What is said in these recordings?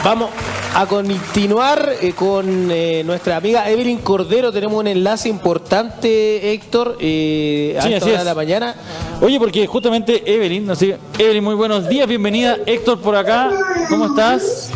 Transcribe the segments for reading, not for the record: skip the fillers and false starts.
Vamos a continuar con nuestra amiga Evelyn Cordero. Tenemos un enlace importante, Héctor, a esta hora de la mañana. Oye, porque justamente Evelyn, Evelyn, muy buenos días, bienvenida. Héctor por acá, ¿cómo estás?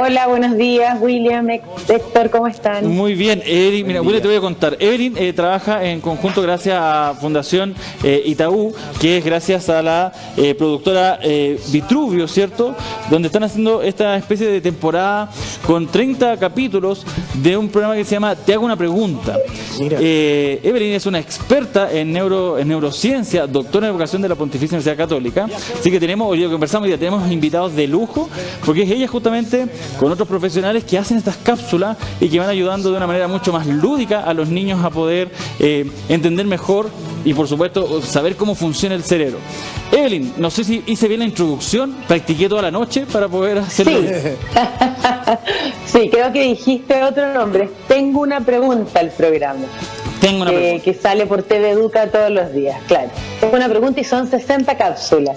Hola, buenos días, William, Héctor, ¿cómo están? Muy bien, Evelyn, mira, William, te voy a contar. Evelyn trabaja en conjunto gracias a Fundación Itaú, que es gracias a la productora Vitruvio, ¿cierto? Donde están haciendo esta especie de temporada con 30 capítulos de un programa que se llama Te hago una pregunta. Evelyn es una experta en neurociencia, doctora en educación de la Pontificia Universidad Católica. Así que hoy día conversamos, ya tenemos invitados de lujo, porque es ella justamente con otros profesionales que hacen estas cápsulas y que van ayudando de una manera mucho más lúdica a los niños a poder entender mejor y, por supuesto, saber cómo funciona el cerebro. Evelyn, no sé si hice bien la introducción, practiqué toda la noche para poder hacerlo. Sí, creo que dijiste otro nombre. Tengo una pregunta al programa. Tengo una pregunta. Que sale por TV Educa todos los días, claro. Tengo una pregunta y son 60 cápsulas.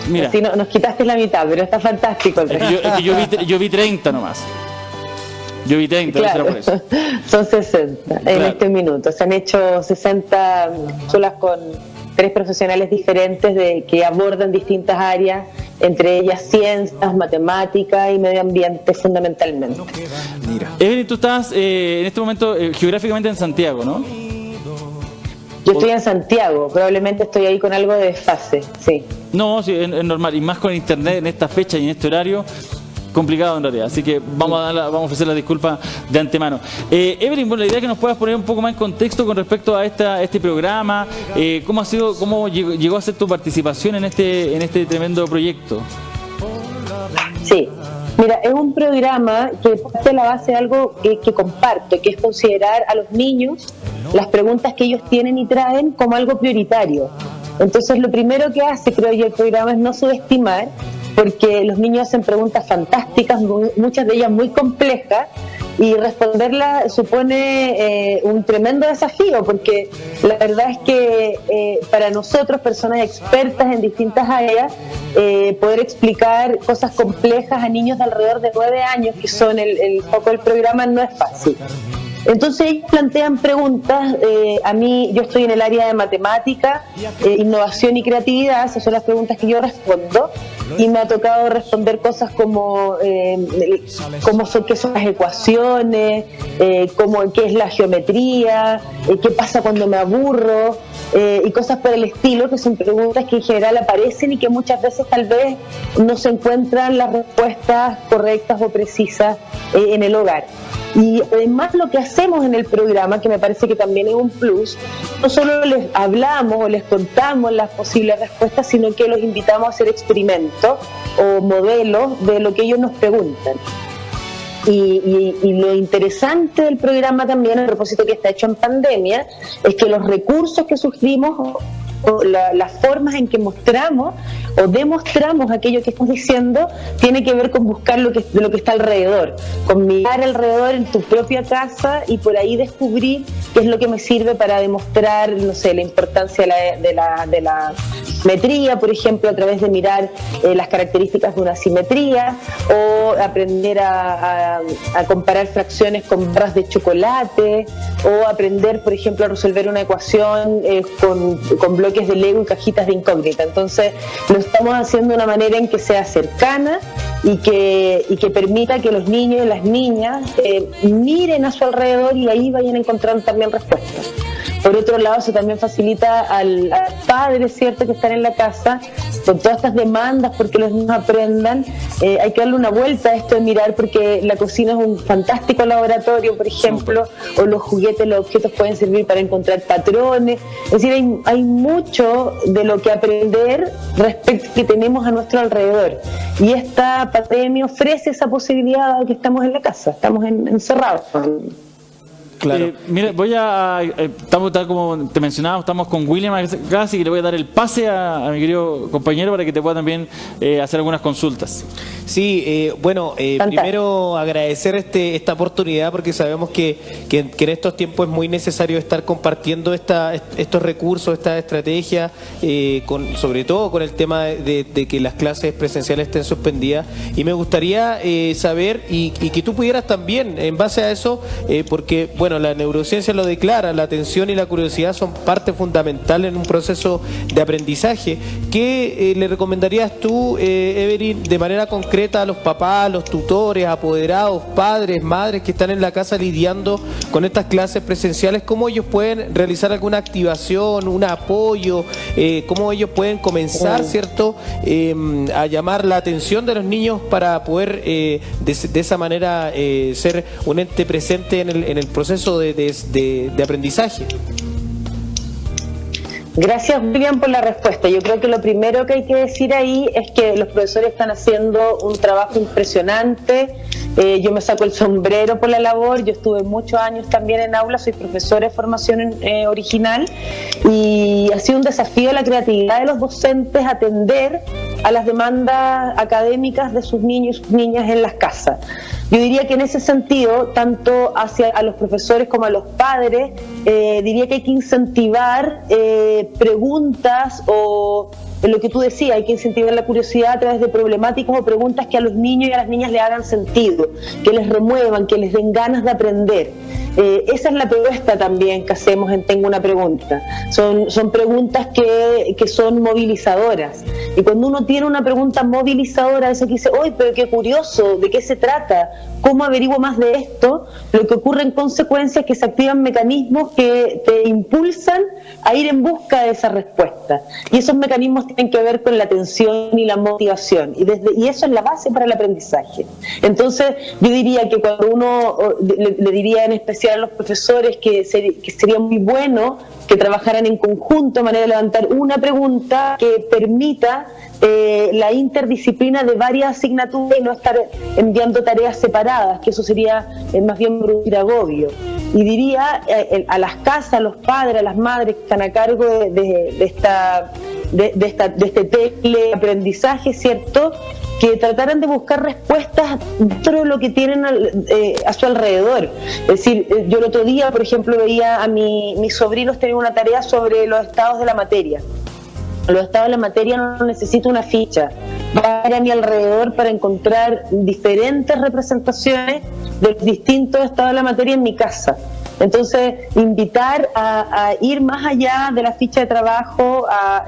Mira. Así nos quitaste la mitad, pero está fantástico el resto. Yo vi 30 nomás. Yo vi 30, claro, por eso. Son 60 en este minuto. Se han hecho 60 cápsulas con 3 profesionales diferentes que abordan distintas áreas, entre ellas ciencias, matemáticas y medio ambiente fundamentalmente. Mira. Evelyn, tú estás en este momento geográficamente en Santiago, ¿no? Yo estoy en Santiago, probablemente estoy ahí con algo de desfase, sí. No, sí, es normal, y más con internet en esta fecha y en este horario, complicado en realidad, así que vamos a ofrecer la disculpa de antemano. Evelyn, bueno, la idea es que nos puedas poner un poco más en contexto con respecto a este programa, cómo llegó a ser tu participación en este tremendo proyecto. Sí. Mira, es un programa que parte de la base de algo que comparto, que es considerar a los niños las preguntas que ellos tienen y traen como algo prioritario. Entonces, lo primero que hace, creo yo, el programa es no subestimar, porque los niños hacen preguntas fantásticas, muchas de ellas muy complejas, y responderlas supone un tremendo desafío, porque la verdad es que para nosotros, personas expertas en distintas áreas, poder explicar cosas complejas a niños de alrededor de 9 años, que son el foco del programa, no es fácil. Entonces ellos plantean preguntas, yo estoy en el área de matemática, innovación y creatividad, esas son las preguntas que yo respondo, y me ha tocado responder cosas como qué son las ecuaciones, qué es la geometría, qué pasa cuando me aburro, y cosas por el estilo, que son preguntas que en general aparecen y que muchas veces tal vez no se encuentran las respuestas correctas o precisas en el hogar. Y además lo que hacemos en el programa, que me parece que también es un plus, no solo les hablamos o les contamos las posibles respuestas, sino que los invitamos a hacer experimentos o modelos de lo que ellos nos preguntan. Y lo interesante del programa también, a propósito que está hecho en pandemia, es que los recursos que sugerimos, o las formas en que mostramos o demostramos aquello que estamos diciendo, tiene que ver con buscar lo que está alrededor, con mirar alrededor en tu propia casa y por ahí descubrir qué es lo que me sirve para demostrar, no sé, la importancia de la simetría, por ejemplo, a través de mirar las características de una simetría, o aprender a comparar fracciones con barras de chocolate, o aprender, por ejemplo, a resolver una ecuación con bloques de Lego y cajitas de incógnita. Entonces lo estamos haciendo de una manera en que sea cercana y que permita que los niños y las niñas miren a su alrededor y ahí vayan encontrando también respuestas. Por otro lado, eso también facilita al padre, ¿cierto?, que están en la casa con todas estas demandas porque los niños aprendan. Hay que darle una vuelta a esto de mirar, porque la cocina es un fantástico laboratorio, por ejemplo, o los juguetes, los objetos pueden servir para encontrar patrones. Es decir, hay mucho de lo que aprender respecto a que tenemos a nuestro alrededor. Y esta pandemia ofrece esa posibilidad de que estamos en la casa, estamos encerrados. Claro. Mira, estamos, tal como te mencionaba, estamos con William acá, así que le voy a dar el pase a mi querido compañero para que te pueda también hacer algunas consultas. Sí, bueno, primero agradecer esta oportunidad porque sabemos que en estos tiempos es muy necesario estar compartiendo estos recursos, esta estrategia, sobre todo con el tema de que las clases presenciales estén suspendidas. Y me gustaría saber y que tú pudieras también, en base a eso, porque, bueno, la neurociencia lo declara, la atención y la curiosidad son parte fundamental en un proceso de aprendizaje. ¿Qué le recomendarías tú, Evelyn, de manera concreta a los papás, a los tutores, apoderados, padres, madres que están en la casa lidiando con estas clases presenciales? ¿Cómo ellos pueden realizar alguna activación, un apoyo? ¿Cómo ellos pueden comenzar, cierto, a llamar la atención de los niños para poder de esa manera ser un ente presente en el proceso de aprendizaje? Gracias, William, por la respuesta. Yo creo que lo primero que hay que decir ahí es que los profesores están haciendo un trabajo impresionante. Yo me saco el sombrero por la labor. Yo estuve muchos años también en aula, soy profesora de formación original, y ha sido un desafío la creatividad de los docentes atender a las demandas académicas de sus niños y sus niñas en las casas. Yo diría que en ese sentido, tanto hacia a los profesores como a los padres, diría que hay que incentivar preguntas o lo que tú decías, hay que incentivar la curiosidad a través de problemáticas o preguntas que a los niños y a las niñas le hagan sentido, que les remuevan, que les den ganas de aprender. Esa es la propuesta también que hacemos en Tengo una Pregunta. Son preguntas que son movilizadoras. Y cuando uno tiene una pregunta movilizadora, eso que dice, ¡ay, pero qué curioso! ¿De qué se trata? ¿Cómo averiguo más de esto? Lo que ocurre en consecuencia es que se activan mecanismos que te impulsan a ir en busca de esa respuesta. Y esos mecanismos tienen que ver con la atención y la motivación. Y eso es la base para el aprendizaje. Entonces, yo diría que cuando uno, le diría en especial a los profesores que sería muy bueno que trabajaran en conjunto de manera de levantar una pregunta que permita la interdisciplina de varias asignaturas y no estar enviando tareas separadas, que eso sería más bien producir agobio. Y diría a las casas, a los padres, a las madres que están a cargo de este teleaprendizaje, ¿cierto?, que trataran de buscar respuestas dentro de lo que tienen a su alrededor. Es decir, yo el otro día, por ejemplo, veía a mis sobrinos tener una tarea sobre los estados de la materia. Los estados de la materia no necesito una ficha. Va a ir a mi alrededor para encontrar diferentes representaciones de los distintos estados de la materia en mi casa. Entonces, invitar a ir más allá de la ficha de trabajo, a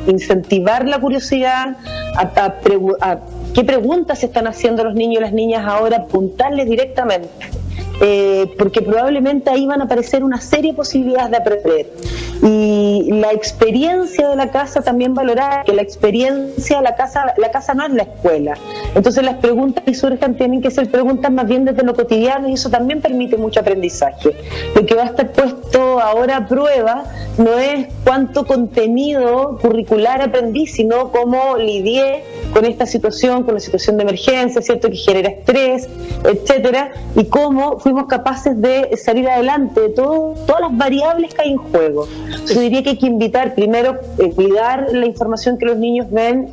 incentivar la curiosidad, a qué preguntas se están haciendo los niños y las niñas ahora, apuntarles directamente. Porque probablemente ahí van a aparecer una serie de posibilidades de aprender. Y la experiencia de la casa también valorar, que la experiencia de la casa no es la escuela. Entonces las preguntas que surjan tienen que ser preguntas más bien desde lo cotidiano, y eso también permite mucho aprendizaje. Lo que va a estar puesto ahora a prueba no es cuánto contenido curricular aprendí, sino cómo lidié con esta situación, con la situación de emergencia, ¿cierto?, que genera estrés, etcétera, y cómo fuimos capaces de salir adelante de todas las variables que hay en juego. Yo diría que hay que invitar primero, cuidar la información que los niños ven,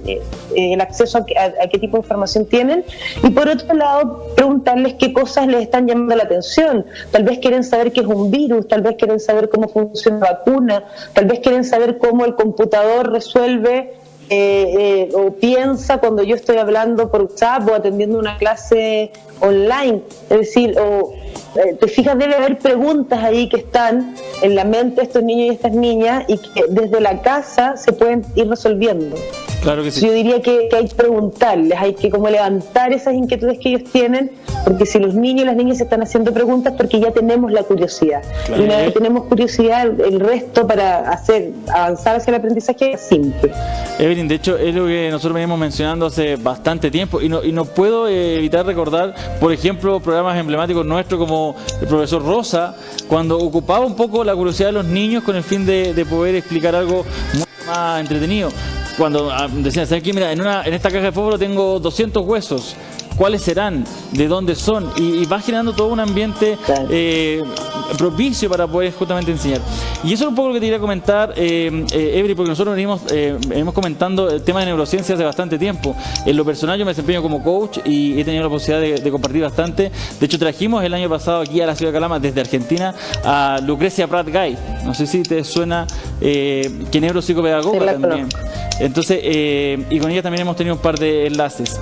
el acceso a qué tipo de información tienen, y por otro lado preguntarles qué cosas les están llamando la atención. Tal vez quieren saber qué es un virus, tal vez quieren saber cómo funciona la vacuna, tal vez quieren saber cómo el computador resuelve o piensa cuando yo estoy hablando por WhatsApp o atendiendo una clase online. Es decir, te fijas, debe haber preguntas ahí que están en la mente de estos niños y estas niñas y que desde la casa se pueden ir resolviendo. Claro que sí. Yo diría que hay que preguntarles, hay que como levantar esas inquietudes que ellos tienen, porque si los niños y las niñas se están haciendo preguntas, porque ya tenemos la curiosidad. Claro. Y una vez que tenemos curiosidad, el resto para avanzar hacia el aprendizaje es simple. Evelyn, de hecho, es lo que nosotros venimos mencionando hace bastante tiempo, y no puedo evitar recordar, por ejemplo, programas emblemáticos nuestros como el profesor Rosa, cuando ocupaba un poco la curiosidad de los niños con el fin de poder explicar algo mucho más entretenido. cuando decían, ¿sabes qué? Mira, en esta caja de fósforo tengo 200 huesos. ¿Cuáles serán? ¿De dónde son? Y va generando todo un ambiente propicio para poder justamente enseñar. Y eso es un poco lo que te quería comentar, Every, porque nosotros venimos comentando el tema de neurociencia hace bastante tiempo. En lo personal yo me desempeño como coach y he tenido la posibilidad de compartir bastante. De hecho, trajimos el año pasado aquí a la ciudad de Calama, desde Argentina, a Lucrecia Prat Gay. No sé si te suena, que es neuropsicopedagoga también. Entonces, y con ella también hemos tenido un par de enlaces.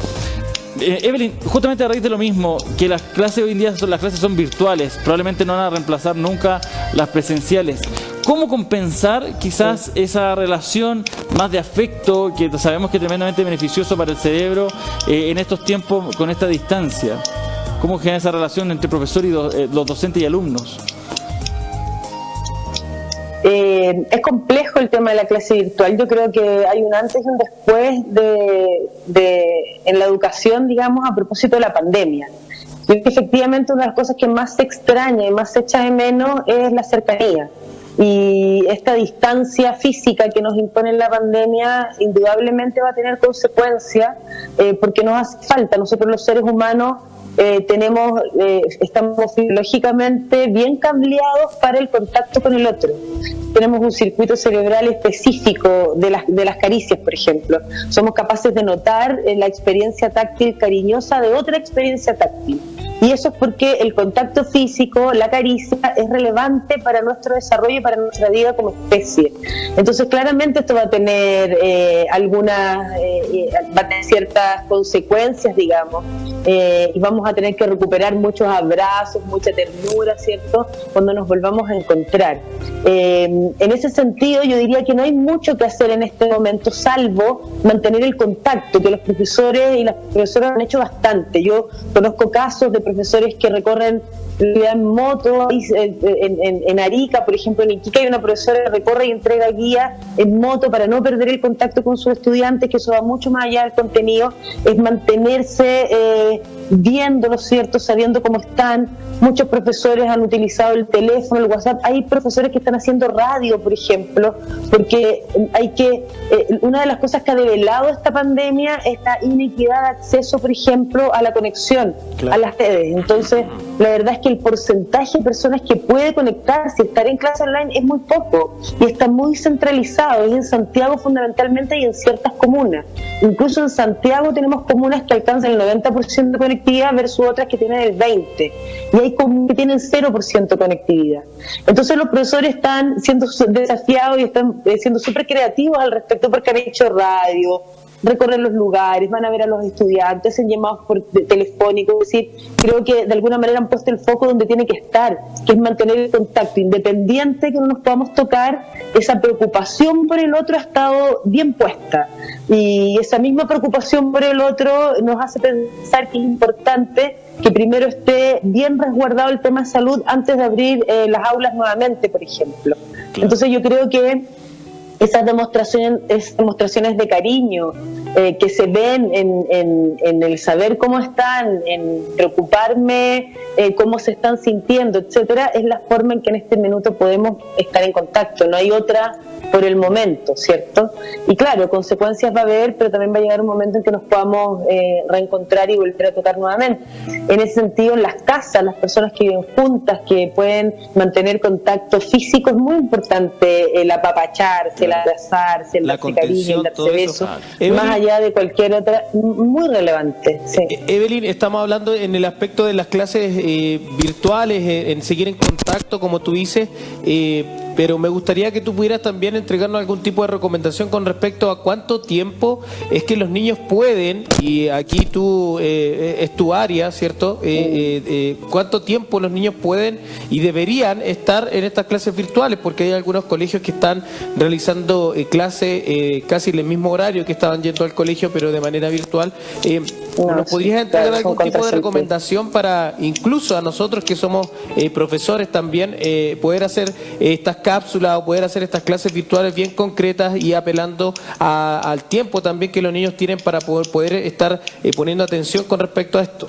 Evelyn, justamente a raíz de lo mismo, que las clases hoy en día son virtuales, probablemente no van a reemplazar nunca las presenciales. ¿Cómo compensar quizás esa relación más de afecto, que sabemos que es tremendamente beneficioso para el cerebro en estos tiempos con esta distancia? ¿Cómo generar esa relación entre profesor y los docentes y alumnos? Es complejo el tema de la clase virtual. Yo creo que hay un antes y un después en la educación, digamos, a propósito de la pandemia. Yo creo que efectivamente una de las cosas que más se extraña y más se echa de menos es la cercanía. Y esta distancia física que nos impone la pandemia indudablemente va a tener consecuencias porque nos hace falta. Nosotros los seres humanos estamos fisiológicamente bien cableados para el contacto con el otro. Tenemos un circuito cerebral específico de las caricias, por ejemplo. Somos capaces de notar la experiencia táctil cariñosa de otra experiencia táctil. Y eso es porque el contacto físico, la caricia, es relevante para nuestro desarrollo y para nuestra vida como especie. Entonces, claramente esto va a tener ciertas consecuencias, digamos, y vamos a tener que recuperar muchos abrazos, mucha ternura, ¿cierto?, cuando nos volvamos a encontrar. En ese sentido, yo diría que no hay mucho que hacer en este momento, salvo mantener el contacto, que los profesores y las profesoras han hecho bastante. Yo conozco casos de profesores que recorren en moto, en Arica, por ejemplo, en Iquique hay una profesora que recorre y entrega guía en moto para no perder el contacto con sus estudiantes, que eso va mucho más allá del contenido, es mantenerse viéndolos, ¿cierto?, sabiendo cómo están. Muchos profesores han utilizado el teléfono, el WhatsApp. Hay profesores que están haciendo radio, por ejemplo, porque una de las cosas que ha develado esta pandemia es la inequidad de acceso, por ejemplo, a la conexión, a las redes. Entonces, la verdad es que el porcentaje de personas que puede conectarse, estar en clase online, es muy poco y está muy centralizado. Es en Santiago fundamentalmente y en ciertas comunas. Incluso en Santiago tenemos comunas que alcanzan el 90% de conectividad versus otras que tienen el 20%. Y hay comunas que tienen 0% conectividad. Entonces los profesores están siendo desafiados y están siendo súper creativos al respecto, porque han hecho radio, recorrer los lugares, van a ver a los estudiantes, hacen llamados telefónicos. Es decir, creo que de alguna manera han puesto el foco donde tiene que estar, que es mantener el contacto, independiente que no nos podamos tocar. Esa preocupación por el otro ha estado bien puesta, y esa misma preocupación por el otro nos hace pensar que es importante que primero esté bien resguardado el tema de salud antes de abrir las aulas nuevamente, por ejemplo. Entonces yo creo que esas demostraciones de cariño que se ven en el saber cómo están, en preocuparme cómo se están sintiendo, etcétera, es la forma en que en este minuto podemos estar en contacto. No hay otra por el momento, ¿cierto? Y claro, consecuencias va a haber, pero también va a llegar un momento en que nos podamos reencontrar y volver a tocar nuevamente. En ese sentido, en las casas, las personas que viven juntas, que pueden mantener contacto físico, es muy importante el apapacharse, el abrazarse, el darse cariño, el darse besos, más allá de cualquier otra, muy relevante. Sí. Evelyn, estamos hablando en el aspecto de las clases virtuales, en seguir en contacto, como tú dices, pero me gustaría que tú pudieras también entregarnos algún tipo de recomendación con respecto a cuánto tiempo es que los niños pueden, y aquí tú es tu área, ¿cierto? ¿Cuánto tiempo los niños pueden y deberían estar en estas clases virtuales? Porque hay algunos colegios que están realizando clases casi en el mismo horario que estaban yendo al colegio, pero de manera virtual. ¿Nos podrías entregar algún tipo de recomendación para, incluso a nosotros que somos profesores también, poder hacer estas cápsulas o poder hacer estas clases virtuales bien concretas y apelando al tiempo también que los niños tienen para poder estar poniendo atención con respecto a esto?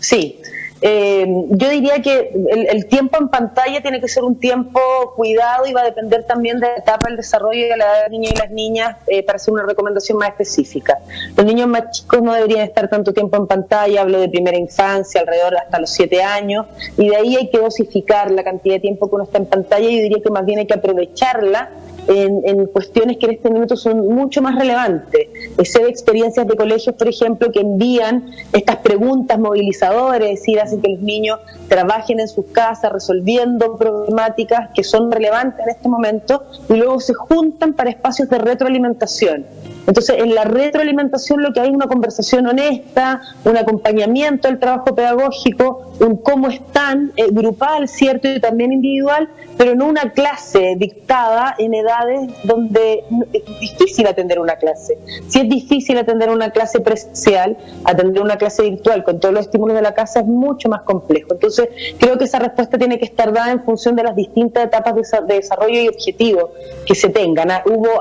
Sí, Yo diría que el tiempo en pantalla tiene que ser un tiempo cuidado y va a depender también de la etapa del desarrollo de la edad de los niños y las niñas para hacer una recomendación más específica. Los niños más chicos no deberían estar tanto tiempo en pantalla, hablo de primera infancia, alrededor hasta los 7 años, y de ahí hay que dosificar la cantidad de tiempo que uno está en pantalla. Yo diría que más bien hay que aprovecharla en cuestiones que en este minuto son mucho más relevantes. Sé de experiencias de colegios, por ejemplo, que envían estas preguntas movilizadoras, es decir, hacen que los niños trabajen en sus casas resolviendo problemáticas que son relevantes en este momento y luego se juntan para espacios de retroalimentación. Entonces, en la retroalimentación lo que hay es una conversación honesta, un acompañamiento del trabajo pedagógico, un cómo están, grupal, cierto, y también individual, pero no una clase dictada en edades donde es difícil atender una clase. Si es difícil atender una clase presencial, atender una clase virtual con todos los estímulos de la casa es mucho más complejo. Entonces, creo que esa respuesta tiene que estar dada en función de las distintas etapas de desarrollo y objetivos que se tengan.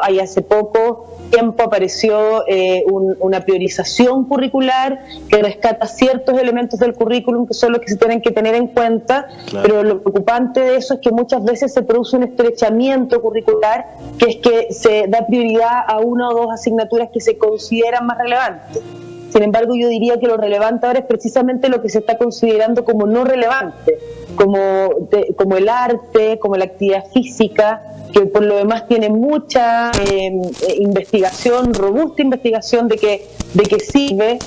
Ahí hace poco tiempo apareció una priorización curricular que rescata ciertos elementos del currículum que son los que se tienen que tener en cuenta, claro. Pero lo preocupante de eso es que muchas veces se produce un estrechamiento curricular, que es que se da prioridad a una o dos asignaturas que se consideran más relevantes. Sin embargo, yo diría que lo relevante ahora es precisamente lo que se está considerando como no relevante, como el arte, como la actividad física, que por lo demás tiene mucha investigación, robusta investigación de que sirve,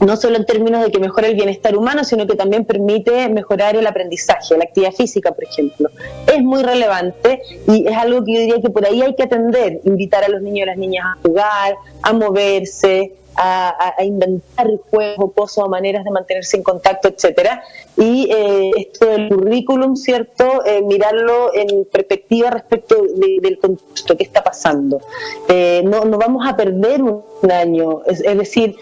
no solo en términos de que mejora el bienestar humano, sino que también permite mejorar el aprendizaje. La actividad física, por ejemplo, es muy relevante y es algo que yo diría que por ahí hay que atender, invitar a los niños y las niñas a jugar, a moverse, a inventar juegos, cosas o maneras de mantenerse en contacto, etcétera. Y esto del currículum, ¿cierto? Mirarlo en perspectiva respecto del contexto, qué está pasando. No vamos a perder un año, es decir,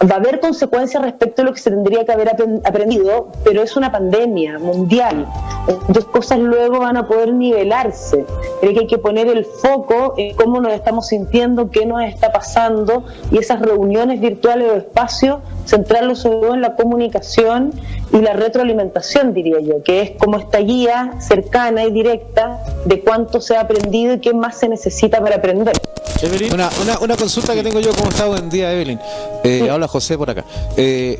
va a haber consecuencias respecto a lo que se tendría que haber aprendido, pero es una pandemia mundial. Entonces cosas luego van a poder nivelarse. Creo que hay que poner el foco en cómo nos estamos sintiendo, qué nos está pasando, y esas reuniones virtuales o espacios, centrarlo sobre todo en la comunicación y la retroalimentación, diría yo, que es como esta guía cercana y directa de cuánto se ha aprendido y qué más se necesita para aprender. Una consulta que tengo yo, ¿cómo está? Buen día, Evelyn. Sí. Habla José por acá.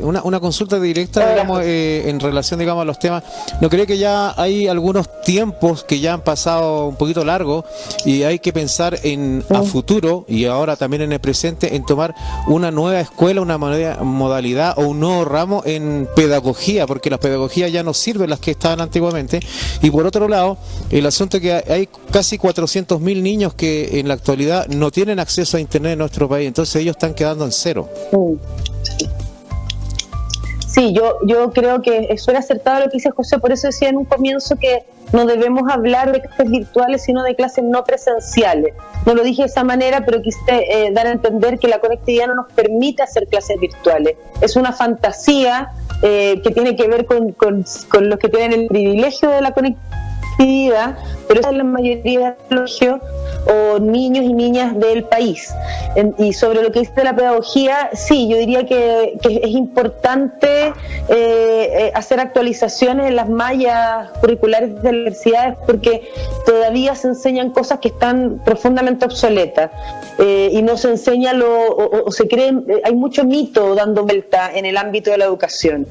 Una consulta directa, digamos, en relación, digamos, a los temas. ¿No cree que ya hay algunos tiempos que ya han pasado un poquito largo y hay que pensar a futuro y ahora también en el presente en tomar una nueva escuela, una modalidad o un nuevo ramo en pedagogía, porque las pedagogías ya no sirven las que estaban antiguamente? Y por otro lado, el asunto que hay casi 400.000 niños que en la actualidad no tienen acceso a internet en nuestro país, entonces ellos están quedando en cero. Sí, yo creo que suena acertado lo que dice José, por eso decía en un comienzo que no debemos hablar de clases virtuales, sino de clases no presenciales. No lo dije de esa manera, pero quise dar a entender que la conectividad no nos permite hacer clases virtuales. Es una fantasía que tiene que ver con los que tienen el privilegio de la conectividad, pero esa es la mayoría de los colegios o niños y niñas del país. Y sobre lo que dice de la pedagogía, sí, yo diría que es importante hacer actualizaciones en las mallas curriculares de las universidades, porque todavía se enseñan cosas que están profundamente obsoletas y no se enseña o se creen, hay mucho mito dando vuelta en el ámbito de la educación.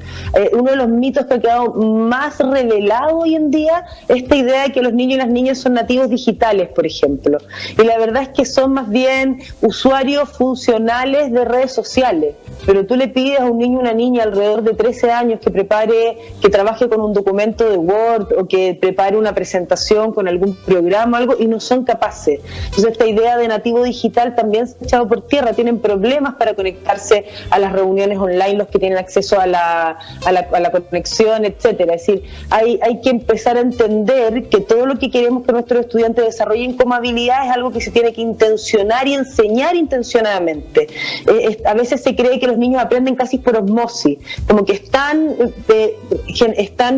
Uno de los mitos que ha quedado más revelado hoy en día es esta idea de que los niños y las niñas son nativos digitales, por ejemplo. Y la verdad es que son más bien usuarios funcionales de redes sociales. Pero tú le pides a un niño o una niña alrededor de 13 años que trabaje con un documento de Word o que prepare una presentación con algún programa o algo, y no son capaces. Entonces esta idea de nativo digital también se ha echado por tierra. Tienen problemas para conectarse a las reuniones online, los que tienen acceso a la conexión, etcétera. Es decir, hay que empezar a entender que todo lo que queremos que nuestros estudiantes desarrollen como habilidad es algo que se tiene que intencionar y enseñar intencionadamente. A veces se cree que los niños aprenden casi por osmosis, como que están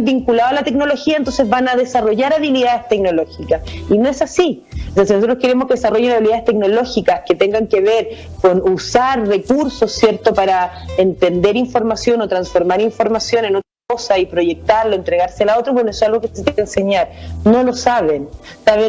vinculados a la tecnología, entonces van a desarrollar habilidades tecnológicas, y no es así. Entonces nosotros queremos que desarrollen habilidades tecnológicas que tengan que ver con usar recursos, ¿cierto?, para entender información o transformar información en cosa y proyectarlo, entregársela a otro, bueno, eso es algo que se tiene que enseñar. No lo saben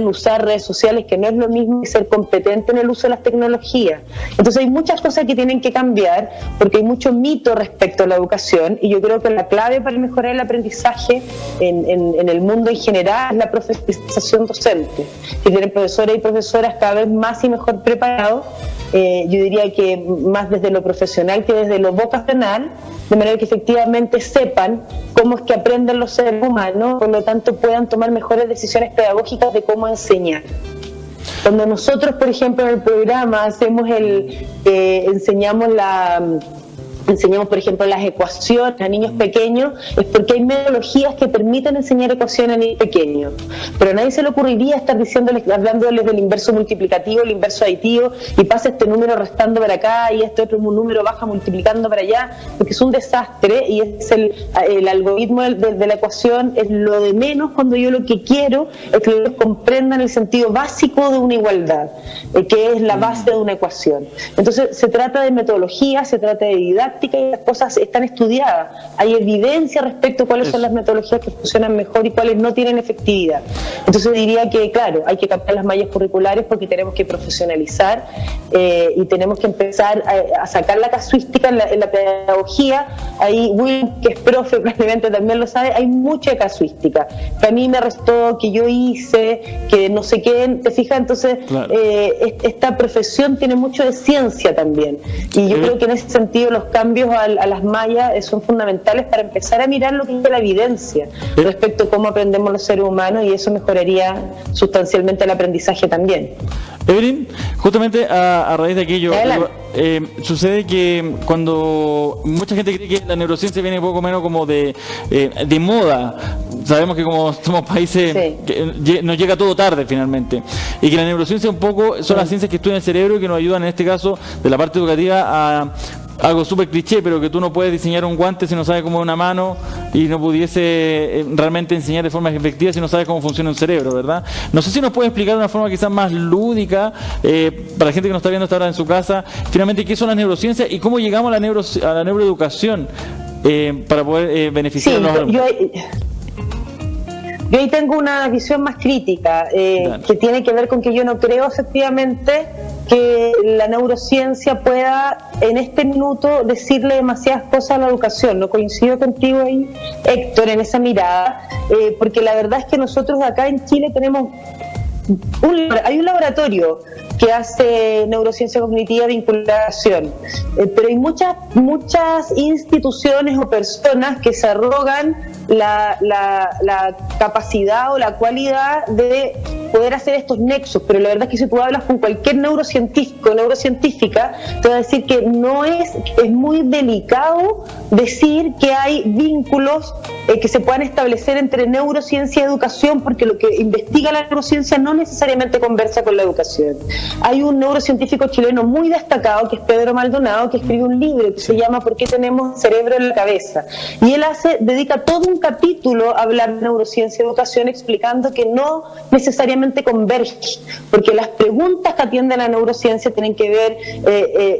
usar redes sociales, que no es lo mismo que ser competente en el uso de las tecnologías. Entonces hay muchas cosas que tienen que cambiar, porque hay mucho mito respecto a la educación, y yo creo que la clave para mejorar el aprendizaje en el mundo en general es la profesionalización docente, que tienen profesores y profesoras cada vez más y mejor preparados, yo diría que más desde lo profesional que desde lo vocacional, de manera que efectivamente sepan cómo es que aprenden los seres humanos, por lo tanto puedan tomar mejores decisiones pedagógicas de cómo enseñar. Cuando nosotros, por ejemplo, en el programa hacemos enseñamos, por ejemplo, las ecuaciones a niños pequeños, es porque hay metodologías que permiten enseñar ecuaciones a niños pequeños. Pero a nadie se le ocurriría estar hablándoles del inverso multiplicativo, el inverso aditivo, y pasa este número restando para acá y este otro número baja multiplicando para allá, porque es un desastre y es el algoritmo de la ecuación es lo de menos, cuando yo lo que quiero es que ellos comprendan el sentido básico de una igualdad, que es la base de una ecuación. Entonces se trata de metodología, se trata de didáctica, y las cosas están estudiadas. Hay evidencia respecto a cuáles son las metodologías que funcionan mejor y cuáles no tienen efectividad. Entonces diría que, claro, hay que cambiar las mallas curriculares porque tenemos que profesionalizar y tenemos que empezar a sacar la casuística en la pedagogía. Ahí Will, que es profe, probablemente también lo sabe, hay mucha casuística. Que a mí me restó, que yo hice, que no sé qué, ¿te fijas? Entonces, claro, esta profesión tiene mucho de ciencia también. Y yo creo que en ese sentido los cambios a las mallas son fundamentales para empezar a mirar lo que es la evidencia respecto a cómo aprendemos los seres humanos, y eso mejoraría sustancialmente el aprendizaje también. Evelyn, justamente a raíz de aquello, sucede que cuando mucha gente cree que la neurociencia viene un poco menos como de moda, sabemos que como somos países, que nos llega todo tarde finalmente, y que la neurociencia un poco son las ciencias que estudian el cerebro y que nos ayudan en este caso de la parte educativa a algo súper cliché, pero que tú no puedes diseñar un guante si no sabes cómo es una mano, y no pudiese realmente enseñar de forma efectiva si no sabes cómo funciona un cerebro, ¿verdad? No sé si nos puedes explicar de una forma quizás más lúdica, para la gente que nos está viendo hasta ahora en su casa, finalmente qué son las neurociencias y cómo llegamos a la neuroeducación para poder beneficiar a los alumnos. Yo ahí tengo una visión más crítica, que tiene que ver con que yo no creo efectivamente que la neurociencia pueda en este minuto decirle demasiadas cosas a la educación. No coincido contigo ahí, Héctor, en esa mirada, porque la verdad es que nosotros acá en Chile tenemos hay un laboratorio que hace neurociencia cognitiva de vinculación, pero hay muchas instituciones o personas que se arrogan la capacidad o la cualidad de poder hacer estos nexos, pero la verdad es que si tú hablas con cualquier neurocientífico o neurocientífica, te va a decir que es muy delicado decir que hay vínculos que se puedan establecer entre neurociencia y educación, porque lo que investiga la neurociencia no necesariamente conversa con la educación. Hay un neurocientífico chileno muy destacado, que es Pedro Maldonado, que escribe un libro que se llama ¿Por qué tenemos cerebro en la cabeza? Y él dedica todo un capítulo a hablar de neurociencia y educación, explicando que no necesariamente converge, porque las preguntas que atiende la neurociencia tienen que ver,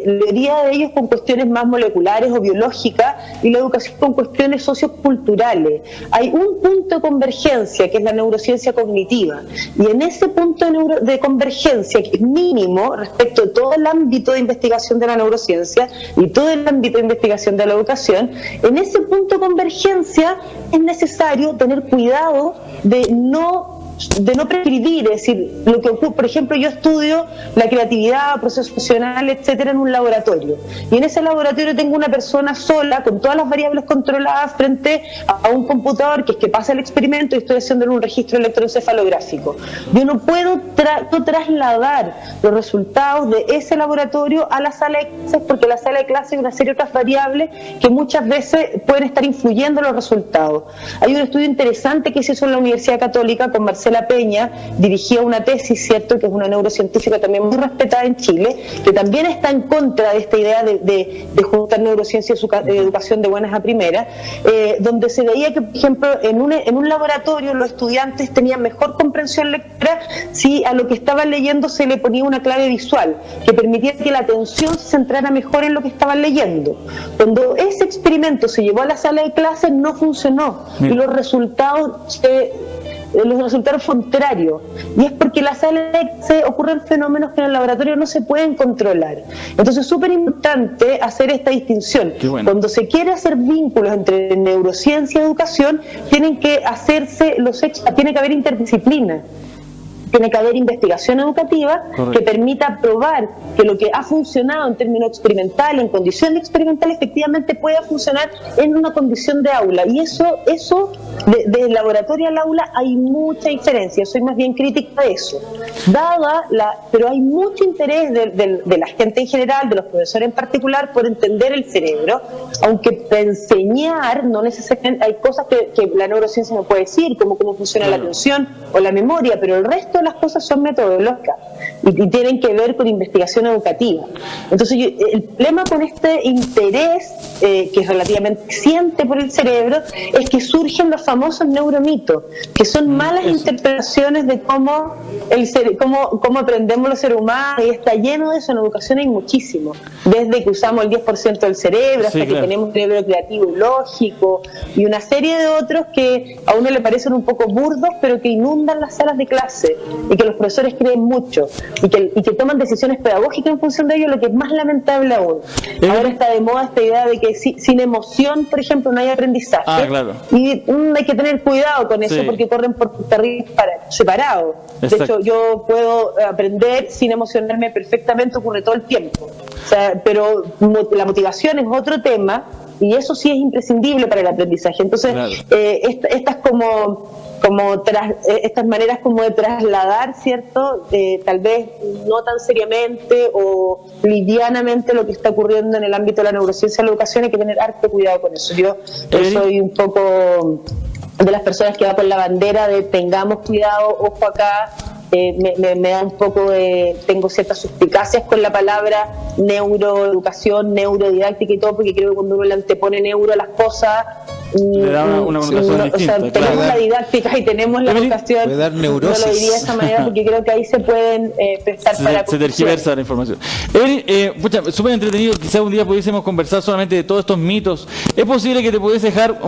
la mayoría de ellos, con cuestiones más moleculares o biológicas, y la educación con cuestiones socioculturales. Hay un punto de convergencia, que es la neurociencia cognitiva, y en ese punto de convergencia, que es mínimo respecto de todo el ámbito de investigación de la neurociencia y todo el ámbito de investigación de la educación, en ese punto de convergencia es necesario tener cuidado de no prescribir, es decir, lo que ocurre. Por ejemplo, yo estudio la creatividad, procesos emocionales, etcétera, en un laboratorio, y en ese laboratorio tengo una persona sola con todas las variables controladas frente a un computador, que es que pasa el experimento, y estoy haciendo un registro electroencefalográfico. Yo no puedo trasladar los resultados de ese laboratorio a la sala de clases, porque la sala de clases hay una serie de otras variables que muchas veces pueden estar influyendo en los resultados. Hay un estudio interesante que se hizo en la Universidad Católica con Marcelo Marcela Peña dirigía una tesis, ¿cierto?, que es una neurocientífica también muy respetada en Chile, que también está en contra de esta idea de juntar neurociencia y educación de buenas a primeras, donde se veía que, por ejemplo, en un laboratorio los estudiantes tenían mejor comprensión lectora si a lo que estaban leyendo se le ponía una clave visual, que permitía que la atención se centrara mejor en lo que estaban leyendo. Cuando ese experimento se llevó a la sala de clases, no funcionó, y los resultados fueron contrarios, y es porque en la sala de clases ocurren fenómenos que en el laboratorio no se pueden controlar. Entonces es súper importante hacer esta distinción. Bueno. Cuando se quiere hacer vínculos entre neurociencia y educación, tienen que hacerse tiene que haber interdisciplina. Tiene que haber investigación educativa que permita probar que lo que ha funcionado en términos experimentales, en condiciones experimentales, efectivamente pueda funcionar en una condición de aula. Y eso de laboratorio al aula hay mucha diferencia. Soy más bien crítica de eso. Pero hay mucho interés de la gente en general, de los profesores en particular, por entender el cerebro, aunque para enseñar no necesariamente hay cosas que la neurociencia no puede decir, como cómo funciona la atención o la memoria, pero el resto las cosas son metodológicas y tienen que ver con investigación educativa. Entonces el problema con este interés que es relativamente creciente por el cerebro es que surgen los famosos neuromitos, que son malas interpretaciones de cómo aprendemos los seres humanos, y está lleno de eso. En educación hay muchísimo, desde que usamos el 10% del cerebro hasta que tenemos un cerebro creativo y lógico, y una serie de otros que a uno le parecen un poco burdos, pero que inundan las salas de clase y que los profesores creen mucho y que toman decisiones pedagógicas en función de ello, lo que es más lamentable aún. Ahora está de moda esta idea de que sin emoción, por ejemplo, no hay aprendizaje. Y hay que tener cuidado con eso, porque corren por carriles separados. De hecho, yo puedo aprender sin emocionarme perfectamente, ocurre todo el tiempo. O sea, pero la motivación es otro tema, y eso sí es imprescindible para el aprendizaje. Entonces, estas maneras como de trasladar, ¿cierto? Tal vez no tan seriamente o livianamente lo que está ocurriendo en el ámbito de la neurociencia y la educación, hay que tener harto cuidado con eso. Yo soy un poco de las personas que va por la bandera de tengamos cuidado, ojo acá. Me da un poco tengo ciertas suspicacias con la palabra neuroeducación, neurodidáctica y todo, porque creo que cuando uno le antepone neuro a las cosas, le da una connotación distinta. O sea, tenemos la didáctica y tenemos la educación. Dar neurosis. No lo diría de esa manera, porque creo que ahí se pueden prestar para se tergiversa la información. Súper entretenido. Quizás un día pudiésemos conversar solamente de todos estos mitos. ¿Es posible que te pudiese dejar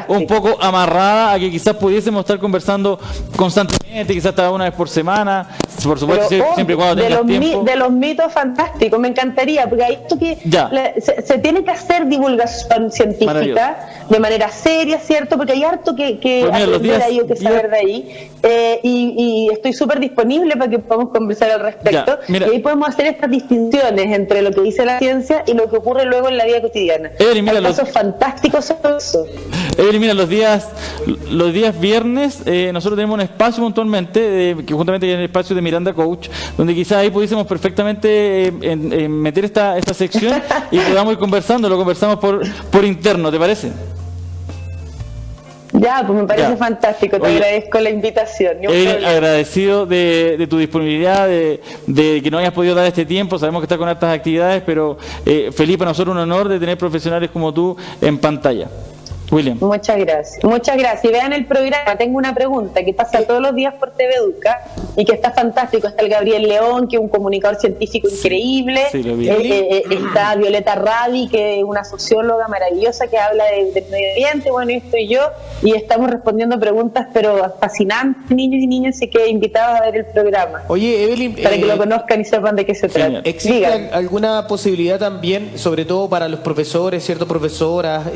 un poco amarrada a que quizás pudiésemos estar conversando constantemente, quizás hasta una vez por semana? Por supuesto, siempre y cuando tengas tiempo. De los mitos, fantásticos, me encantaría, porque hay esto que se tiene que hacer divulgación científica de manera seria, ¿cierto? Porque hay harto que aprender ahí o que saber de ahí, y estoy súper disponible para que podamos conversar al respecto, y ahí podemos hacer estas distinciones entre lo que dice la ciencia y lo que ocurre luego en la vida cotidiana. Hay casos fantásticos sobre eso. Mira, los días viernes nosotros tenemos un espacio puntualmente, que justamente es el espacio de Miranda Coach, donde quizás ahí pudiésemos perfectamente meter esta sección y podamos ir conversando, lo conversamos por interno, ¿te parece? Ya, pues me parece fantástico, te agradezco la invitación. Agradecido de tu disponibilidad, de que nos hayas podido dar este tiempo. Sabemos que estás con hartas actividades, pero feliz, para nosotros un honor de tener profesionales como tú en pantalla. William. Muchas gracias. Y vean el programa. Tengo una pregunta que pasa todos los días por TV Educa y que está fantástico. Está el Gabriel León, que es un comunicador científico increíble. Sí, lo vi. Está Violeta Radi, que es una socióloga maravillosa que habla de medio ambiente. Bueno, y estoy yo. Y estamos respondiendo preguntas, pero fascinantes, niños y niñas. Así que invitados a ver el programa. Oye, Evelyn, para que lo conozcan y sepan de qué se trata. ¿Existe alguna posibilidad también, sobre todo para los profesores, ciertas profesoras,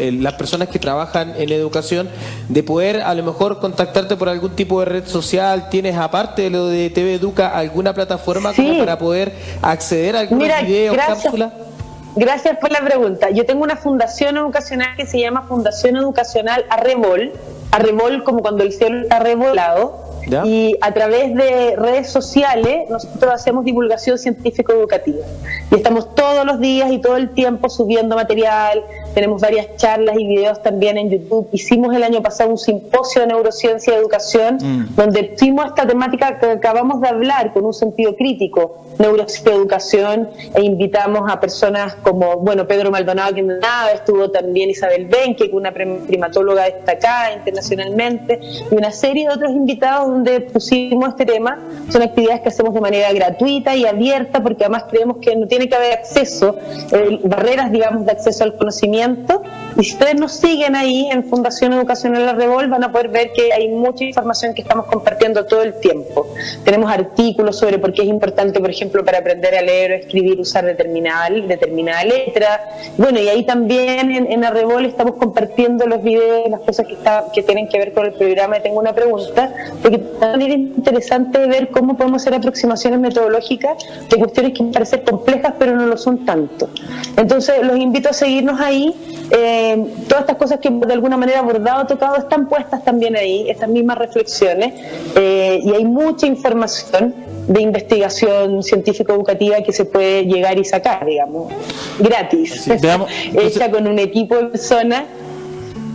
las personas que trabajan en educación, de poder a lo mejor contactarte por algún tipo de red social? ¿Tienes, aparte de lo de TV Educa, alguna plataforma como para poder acceder a algunos videos, cápsulas? Gracias por la pregunta. Yo tengo una fundación educacional que se llama Fundación Educacional Arrebol como cuando el cielo está arrebolado. ¿Ya? Y a través de redes sociales nosotros hacemos divulgación científico-educativa. Y estamos todos los días y todo el tiempo subiendo material, tenemos varias charlas y videos también en YouTube. Hicimos el año pasado un simposio de neurociencia y educación, donde pusimos esta temática que acabamos de hablar con un sentido crítico, neurociencia y educación, e invitamos a personas como, bueno, Pedro Maldonado, que estuvo también Isabel Benque, una primatóloga destacada internacionalmente, y una serie de otros invitados donde pusimos este tema. Son actividades que hacemos de manera gratuita y abierta, porque además creemos que no tiene que haber acceso, barreras, digamos, de acceso al conocimiento. Y si ustedes nos siguen ahí en Fundación Educacional La Revol, van a poder ver que hay mucha información que estamos compartiendo todo el tiempo. Tenemos artículos sobre por qué es importante, por ejemplo, para aprender a leer o escribir, usar determinada letra. Bueno, y ahí también en La Revol estamos compartiendo los videos, las cosas que tienen que ver con el programa. Y tengo una pregunta, porque también es interesante ver cómo podemos hacer aproximaciones metodológicas de cuestiones que parecen complejas, pero no lo son tanto. Entonces, los invito a seguirnos ahí. Todas estas cosas que de alguna manera abordado, tocado, están puestas también ahí, estas mismas reflexiones, y hay mucha información de investigación científico-educativa que se puede llegar y sacar, digamos, gratis, sí, hecha con un equipo de personas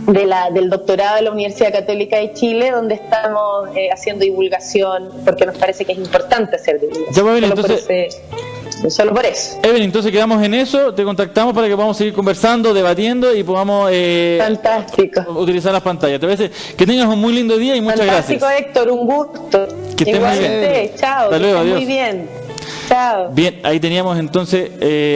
del doctorado de la Universidad Católica de Chile, donde estamos haciendo divulgación, porque nos parece que es importante hacer divulgación. Solo por eso. Evelyn, entonces quedamos en eso, te contactamos para que podamos seguir conversando, debatiendo y podamos fantástico, utilizar las pantallas. ¿Te parece? Que tengas un muy lindo día y muchas gracias. Fantástico, Héctor, un gusto. Que estés muy bien. Chao, hasta luego, adiós. Muy bien. Chao. Bien, ahí teníamos entonces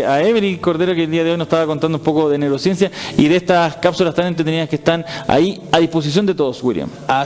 a Evelyn Cordero, que el día de hoy nos estaba contando un poco de neurociencia y de estas cápsulas tan entretenidas que están ahí a disposición de todos, William.